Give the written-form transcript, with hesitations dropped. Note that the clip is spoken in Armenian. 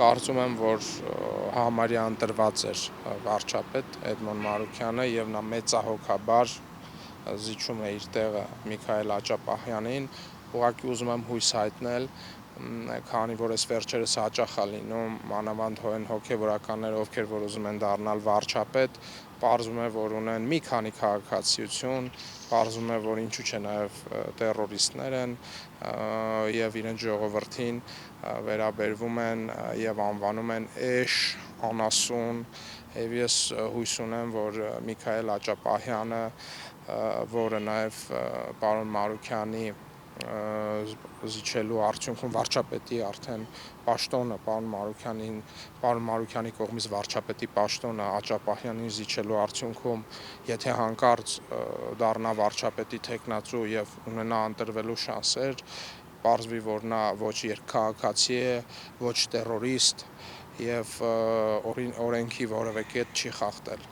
կարծում եմ, որ համարյա ընտրված էր վարչապետ Էդմոն Մարուքյանը եւ նա մեծահոգաբար զիջում է իր տեղը Միքայել Աճապահյանին, ուղղակի ուզում եմ հույս հայտնել, քանի որ այս վերջերս հաճախ է լինում, մանավանդ այն հոգևորականները, ովքեր որ ուզում են դառնալ վարչապետ, պարզվում է, որ ունեն մի քանի քաղաքացիություն, պարզվում է, որ ինչու՞ չէ նաև տերորիստներ են եւ իրենց ժողովրդին վերաբերվում են եւ անվանում են էշ, անասուն, եւ ես հույս ունեմ, որ Միքայել Աճապահյանը, որը նաև պարոն Մարուքյանի զիջելու արդյունքում վարչապետի արդեն պաշտոնը պարոն Մարուքյանի կողմից վարչապետի պաշտոնը Աճապահյանին զիջելու արդյունքում, եթե հանկարծ դառնա վարչապետի թեկնածու եւ ունենա ընտրվելու շանսեր, պարզվի, որ նա ոչ երկքաղաքացի է, ոչ տերորիստ եւ օրենքի որևէ կետ չի խախտել։